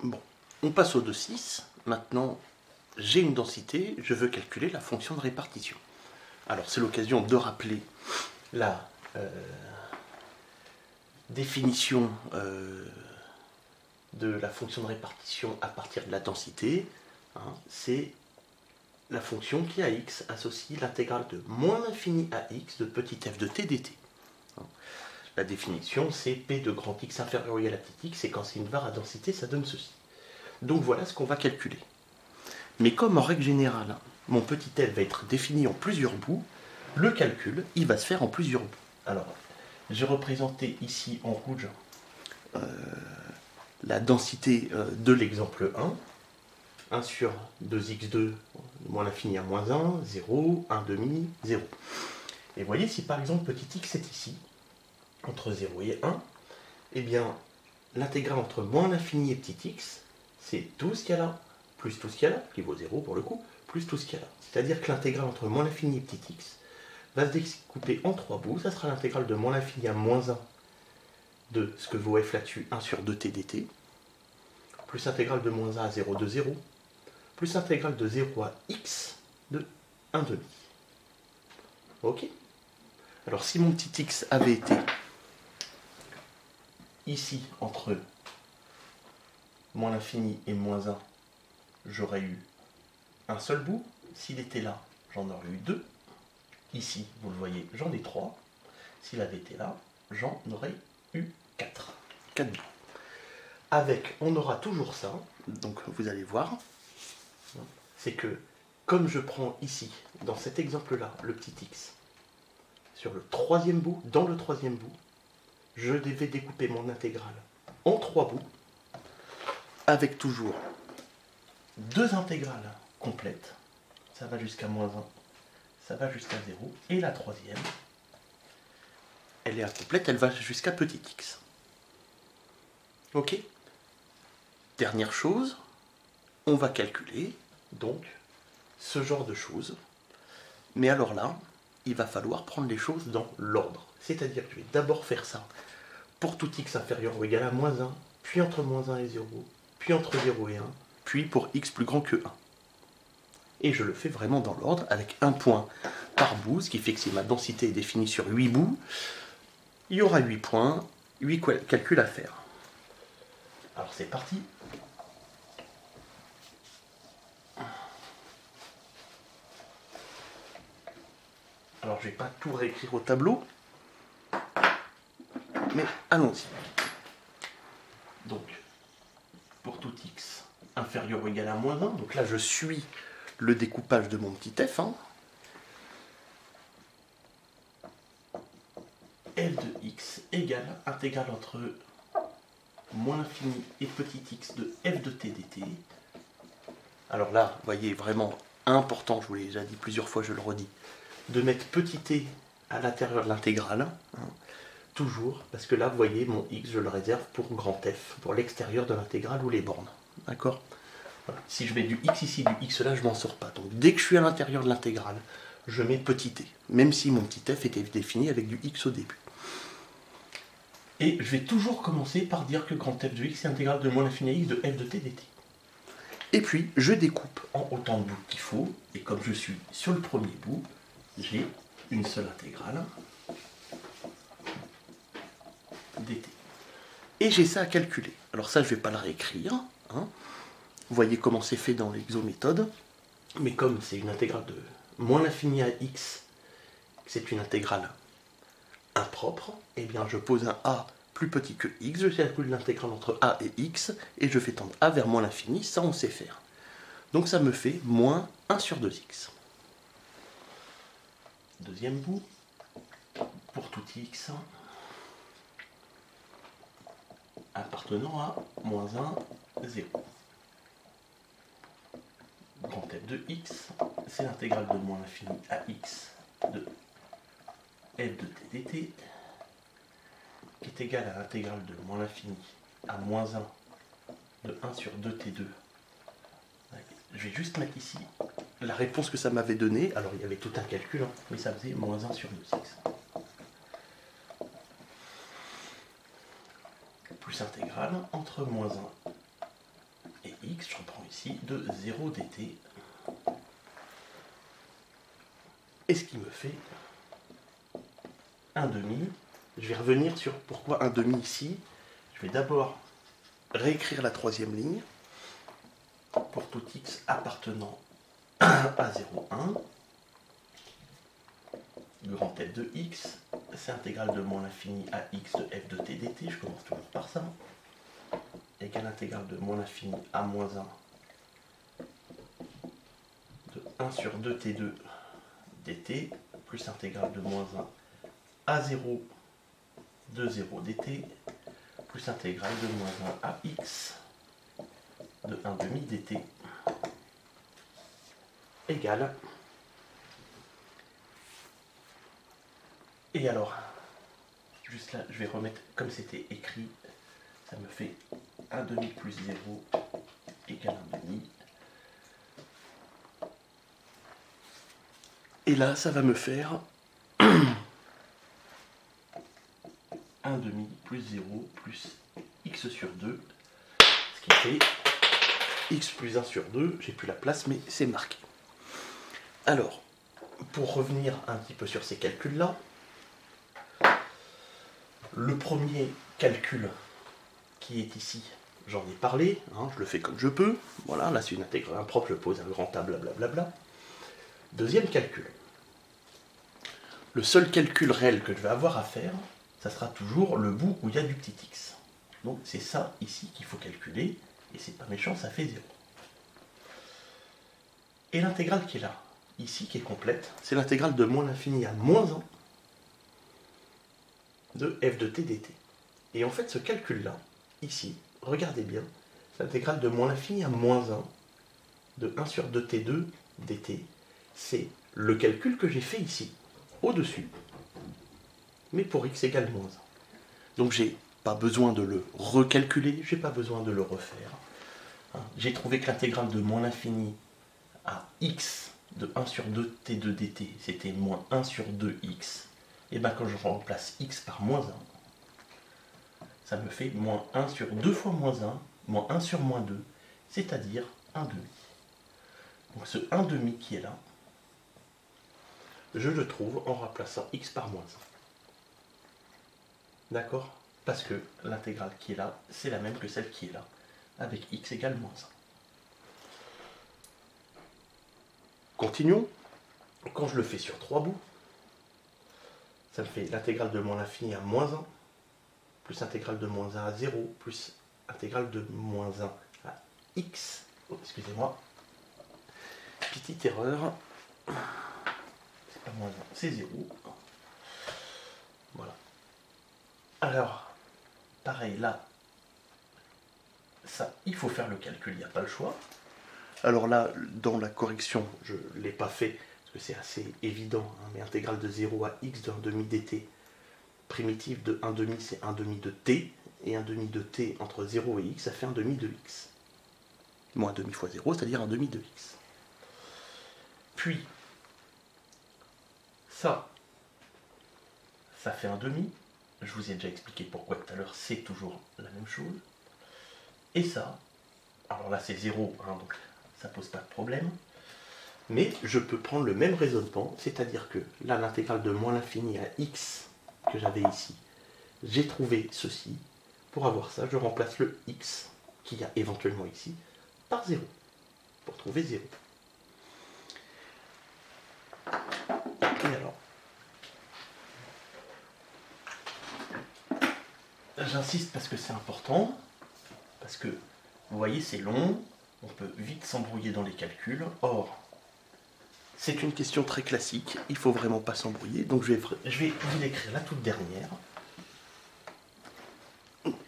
Bon, on passe au 2,6. Maintenant, j'ai une densité, je veux calculer la fonction de répartition. Alors, c'est l'occasion de rappeler la définition de la fonction de répartition à partir de la densité. Hein, c'est la fonction qui à x associe l'intégrale de moins l'infini à x de petit f de t dt. La définition, c'est p de grand X inférieur ou égal à petit x, et quand c'est une var à densité, ça donne ceci. Donc voilà ce qu'on va calculer. Mais comme en règle générale, mon petit f va être défini en plusieurs bouts, le calcul, il va se faire en plusieurs bouts. Alors, j'ai représenté ici en rouge la densité de l'exemple 1. 1 sur 2x2, moins l'infini à moins 1, 0, 1 demi, 0. Et vous voyez, si par exemple petit x est ici, entre 0 et 1, eh bien, l'intégrale entre moins l'infini et petit x, c'est tout ce qu'il y a là, plus tout ce qu'il y a là, qui vaut 0 pour le coup, plus tout ce qu'il y a là. C'est-à-dire que l'intégrale entre moins l'infini et petit x va se découper en 3 bouts. Ça sera l'intégrale de moins l'infini à moins 1 de ce que vaut f là-dessus, 1 sur 2t dt, plus intégrale de moins 1 à 0 de 0, plus intégrale de 0 à x de 1 demi. Ok? Alors si mon petit x avait été ici, entre moins l'infini et moins 1, j'aurais eu un seul bout. S'il était là, j'en aurais eu 2. Ici, vous le voyez, j'en ai 3. S'il avait été là, j'en aurais eu 4. 4 bouts. Avec, on aura toujours ça, donc vous allez voir, c'est que, comme je prends ici, dans cet exemple-là, le petit x, sur le troisième bout, dans le troisième bout, je devais découper mon intégrale en 3 bouts, avec toujours 2 intégrales complètes, ça va jusqu'à moins 1, ça va jusqu'à 0, et la troisième, elle est incomplète, elle va jusqu'à petit x. Ok? Dernière chose, on va calculer, donc, ce genre de choses, mais alors là, il va falloir prendre les choses dans l'ordre. C'est-à-dire que je vais d'abord faire ça pour tout x inférieur ou égal à moins 1, puis entre moins 1 et 0, puis entre 0 et 1, puis pour x plus grand que 1. Et je le fais vraiment dans l'ordre, avec un point par bout, ce qui fait que si ma densité est définie sur 8 bouts, il y aura 8 points, 8 calculs à faire. Alors c'est parti. Alors je ne vais pas tout réécrire au tableau, mais allons-y. Donc, pour tout x inférieur ou égal à moins 1, donc là je suis le découpage de mon petit f. F de x égale intégrale entre moins l'infini et petit x de f de t dt. Alors là, vous voyez, vraiment important, je vous l'ai déjà dit plusieurs fois, je le redis, de mettre petit t à l'intérieur de l'intégrale. Toujours, parce que là, vous voyez, mon x, je le réserve pour grand F, pour l'extérieur de l'intégrale ou les bornes. D'accord? Voilà. Si je mets du x ici, du x là, je m'en sors pas. Donc dès que je suis à l'intérieur de l'intégrale, je mets petit t, même si mon petit f était défini avec du x au début. Et je vais toujours commencer par dire que grand f de x est intégrale de moins l'infini à x de f de t dt. Et puis, je découpe en autant de bouts qu'il faut, et comme je suis sur le premier bout, j'ai une seule intégrale dt. Et j'ai ça à calculer. Alors ça, je ne vais pas le réécrire. Hein. Vous voyez comment c'est fait dans l'exométhode. Mais comme c'est une intégrale de moins l'infini à x, c'est une intégrale impropre, eh bien je pose un a plus petit que x, je calcule l'intégrale entre a et x, et je fais tendre a vers moins l'infini, ça on sait faire. Donc ça me fait moins 1 sur 2x. Deuxième bout, pour tout x, appartenant à moins 1, 0. Grand f de x, c'est l'intégrale de moins l'infini à x de f de t dt, qui est égale à l'intégrale de moins l'infini à moins 1 de 1 sur 2t2. Je vais juste mettre ici la réponse que ça m'avait donnée. Alors il y avait tout un calcul, hein, mais ça faisait moins 1 sur 2x. Plus intégrale entre moins 1 x, je reprends ici, de 0 dt. Et ce qui me fait 1 demi. Je vais revenir sur pourquoi 1 demi ici. Je vais d'abord réécrire la troisième ligne pour tout x appartenant à 0, 1. Grand f de x, c'est intégrale de moins l'infini à x de f de t dt, je commence toujours par ça, égale intégrale de moins l'infini à moins 1 de 1 sur 2 t2 dt, plus intégrale de moins 1 à 0 de 0 dt, plus intégrale de moins 1 à x de 1 demi dt, égale. Et alors, juste là, je vais remettre comme c'était écrit, ça me fait 1 demi plus 0 égale 1 demi. Et là, ça va me faire 1 demi plus 0 plus x sur 2, ce qui fait x plus 1 sur 2, j'ai plus la place, mais c'est marqué. Alors, pour revenir un petit peu sur ces calculs-là, le premier calcul qui est ici, j'en ai parlé, hein, je le fais comme je peux. Voilà, là c'est une intégrale impropre, je pose un grand A, blablabla. Deuxième calcul. Le seul calcul réel que je vais avoir à faire, ça sera toujours le bout où il y a du petit x. Donc c'est ça ici qu'il faut calculer, et c'est pas méchant, ça fait 0. Et l'intégrale qui est là, ici, qui est complète, c'est l'intégrale de moins l'infini à moins 1 de f de t dt. Et en fait, ce calcul-là, ici, regardez bien, l'intégrale de moins l'infini à moins 1 de 1 sur 2t2 dt, c'est le calcul que j'ai fait ici, au-dessus, mais pour x égale moins 1. Donc j'ai pas besoin de le recalculer, j'ai pas besoin de le refaire. J'ai trouvé que l'intégrale de moins l'infini à x de 1 sur 2t2 dt, c'était moins 1 sur 2x. Et bien quand je remplace x par moins 1, ça me fait moins 1 sur 2 fois moins 1, moins 1 sur moins 2, c'est-à-dire 1 demi. Donc ce 1 demi qui est là, je le trouve en remplaçant x par moins 1. D'accord? Parce que l'intégrale qui est là, c'est la même que celle qui est là, avec x égale moins 1. Continuons. Quand je le fais sur 3 bouts, ça me fait l'intégrale de moins l'infini à moins 1, plus intégrale de moins 1 à 0, plus intégrale de moins 1 à x. Oh, excusez-moi. Petite erreur. C'est pas moins 1, c'est 0. Voilà. Alors, pareil, là, ça, il faut faire le calcul, il n'y a pas le choix. Alors là, dans la correction, je ne l'ai pas fait, parce que c'est assez évident, hein, mais intégrale de 0 à x de 1 demi dt, primitive de 1 demi, c'est 1 demi de t, et 1 demi de t entre 0 et x, ça fait 1 demi de x. Moins 1 demi fois 0, c'est-à-dire 1 demi de x. Puis, ça fait 1 demi. Je vous ai déjà expliqué pourquoi tout à l'heure, c'est toujours la même chose. Et ça, alors là c'est 0, hein, donc ça pose pas de problème. Mais je peux prendre le même raisonnement, c'est-à-dire que là, l'intégrale de moins l'infini à x que j'avais ici, j'ai trouvé ceci. Pour avoir ça, je remplace le x, qu'il y a éventuellement ici, par 0, pour trouver 0. Et alors, j'insiste parce que c'est important, parce que, vous voyez, c'est long, on peut vite s'embrouiller dans les calculs. Or, c'est une question très classique, il ne faut vraiment pas s'embrouiller, donc je vais vous l'écrire la toute dernière.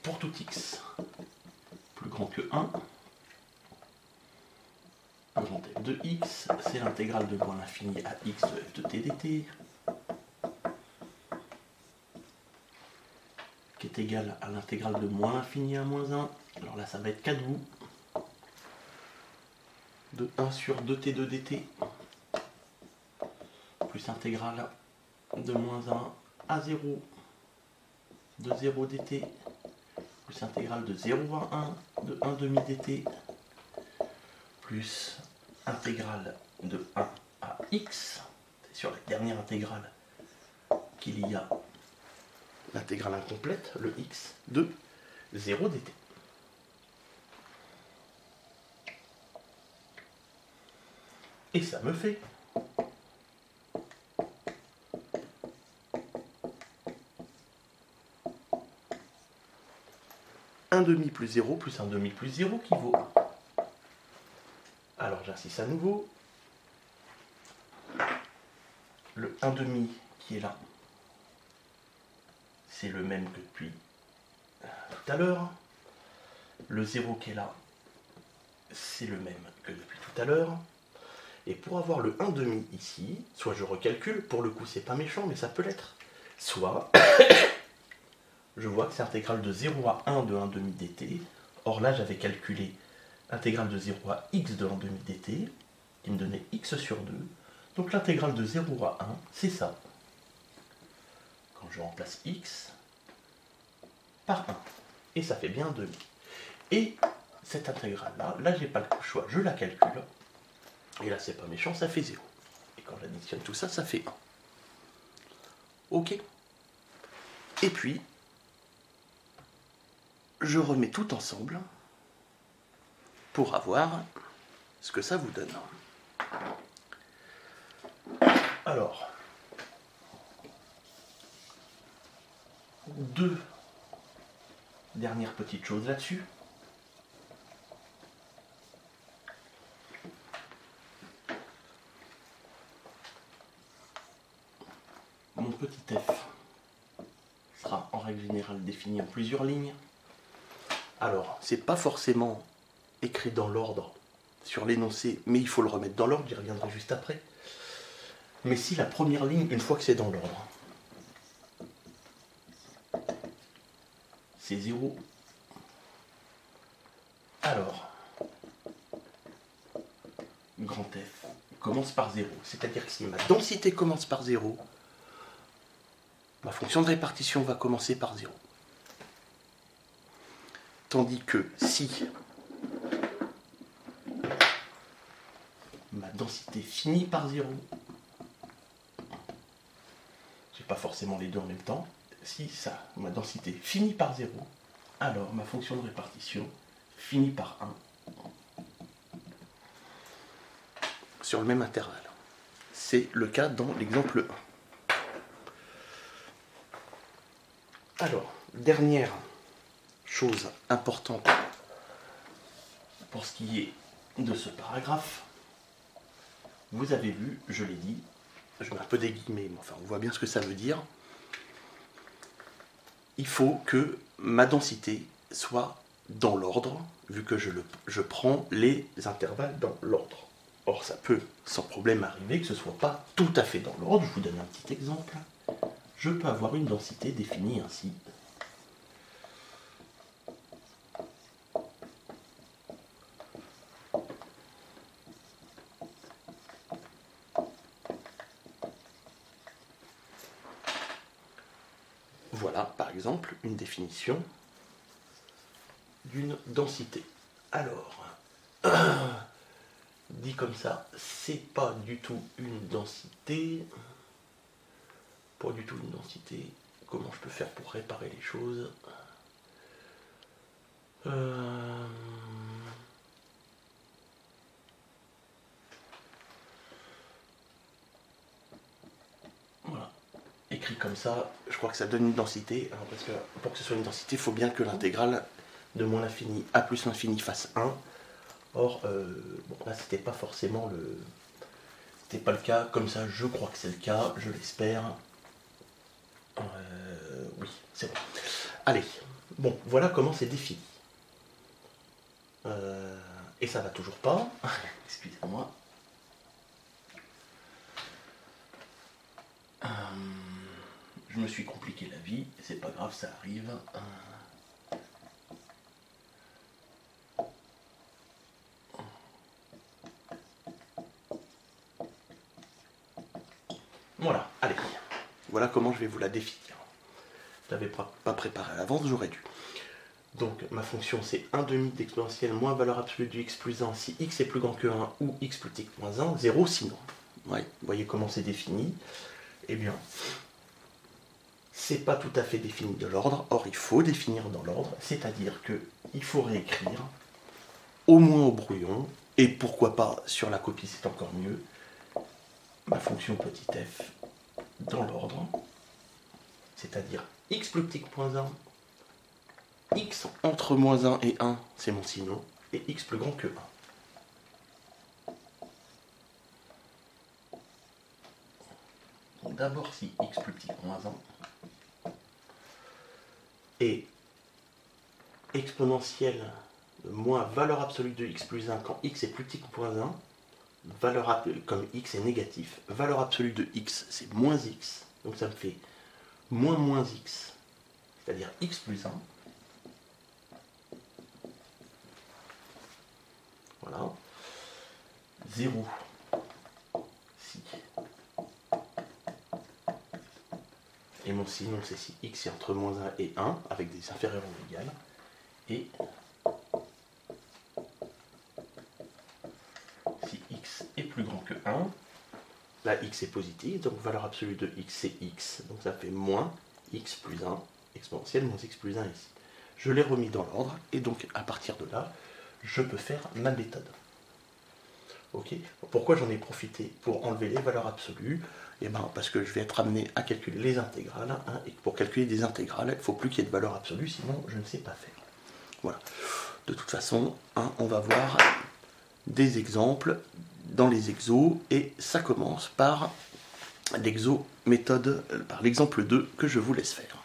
Pour tout x plus grand que 1, grand f de x, c'est l'intégrale de moins l'infini à x de f de t dt, qui est égale à l'intégrale de moins l'infini à moins 1, alors là ça va être 4 bouts, de 1 sur 2t2 dt, plus intégrale de moins 1 à 0, de 0 dt, plus intégrale de 0 à 1, de 1 demi dt, plus intégrale de 1 à x, c'est sur la dernière intégrale qu'il y a l'intégrale incomplète, le x, de 0 dt. Et ça me fait un demi plus 0 plus un demi plus 0 qui vaut. Alors j'insiste à nouveau. Le 1 demi qui est là, c'est le même que depuis tout à l'heure. Le 0 qui est là, c'est le même que depuis tout à l'heure. Et pour avoir le 1 demi ici, soit je recalcule, pour le coup c'est pas méchant, mais ça peut l'être. Soit je vois que c'est intégrale de 0 à 1 de 1 demi dt. Or là j'avais calculé intégrale de 0 à x de 1 demi dt, qui me donnait x sur 2. Donc l'intégrale de 0 à 1, c'est ça. Quand je remplace x par 1. Et ça fait bien 1 demi. Et cette intégrale-là, là j'ai pas le choix, je la calcule. Et là c'est pas méchant, ça fait 0. Et quand j'additionne tout ça, ça fait 1. Ok. Et puis, je remets tout ensemble pour avoir ce que ça vous donne. Alors, deux dernières petites choses là-dessus. Mon petit f sera en règle générale défini en plusieurs lignes. Alors, c'est pas forcément écrit dans l'ordre sur l'énoncé, mais il faut le remettre dans l'ordre, j'y reviendrai juste après. Mais si la première ligne, une fois que c'est dans l'ordre, c'est 0, alors, grand F commence par 0. C'est-à-dire que si ma densité commence par 0, ma fonction de répartition va commencer par 0. Tandis que si ma densité finit par 0, j'ai pas forcément les deux en même temps, si ça, ma densité finit par 0, alors ma fonction de répartition finit par 1 sur le même intervalle. C'est le cas dans l'exemple 1. Alors, dernière chose importante pour ce qui est de ce paragraphe, vous avez vu, je l'ai dit, je mets un peu des guillemets, mais enfin on voit bien ce que ça veut dire. Il faut que ma densité soit dans l'ordre, vu que je prends les intervalles dans l'ordre. Or ça peut sans problème arriver que ce ne soit pas tout à fait dans l'ordre. Je vous donne un petit exemple. Je peux avoir une densité définie ainsi. Voilà, par exemple, une définition d'une densité. Alors, dit comme ça, c'est pas du tout une densité. Pas du tout une densité. Comment je peux faire pour réparer les choses? Voilà. Écrit comme ça, je crois que ça donne une densité. Alors parce que pour que ce soit une densité, il faut bien que l'intégrale de moins l'infini a plus l'infini fasse 1. Or, bon, là, c'était pas forcément le... C'était pas le cas. Comme ça, je crois que c'est le cas. Je l'espère. Oui, c'est bon. Allez. Bon, voilà comment c'est défini. Et ça va toujours pas. Excusez-moi. Je me suis compliqué la vie. C'est pas grave, ça arrive. Voilà, allez. Voilà comment je vais vous la définir. Je ne l'avais pas préparé à l'avance, j'aurais dû. Donc ma fonction c'est 1 demi d'exponentielle moins valeur absolue du x plus 1 si x est plus grand que 1 ou x plus t moins 1, 0 sinon. Ouais, vous voyez comment c'est défini. Eh bien, c'est pas tout à fait défini de l'ordre, or il faut définir dans l'ordre, c'est-à-dire qu'il faut réécrire au moins au brouillon, et pourquoi pas sur la copie c'est encore mieux, ma fonction petit f dans l'ordre, c'est-à-dire x plus petit que moins 1, x entre moins 1 et 1, c'est mon sinon, et x plus grand que 1. Donc d'abord si x plus petit que moins 1, et exponentielle de moins valeur absolue de x plus 1 quand x est plus petit que moins 1, comme x est négatif, valeur absolue de x c'est moins x, donc ça me fait moins x, c'est-à-dire x plus 1. Voilà. 0 si. Et mon sinon c'est si x est entre moins 1 et 1, avec des inférieurs ou égales. Et si x est plus grand que 1, là x est positif, donc valeur absolue de x c'est x, donc ça fait moins x plus 1, exponentielle moins x plus 1 ici. Je l'ai remis dans l'ordre, et donc à partir de là, je peux faire ma méthode. Ok. Pourquoi j'en ai profité pour enlever les valeurs absolues? Eh ben, parce que je vais être amené à calculer les intégrales, hein, et pour calculer des intégrales, il ne faut plus qu'il y ait de valeur absolue, sinon je ne sais pas faire. Voilà. De toute façon, hein, on va voir des exemples dans les exos, et ça commence par l'exo méthode, par l'exemple 2 que je vous laisse faire.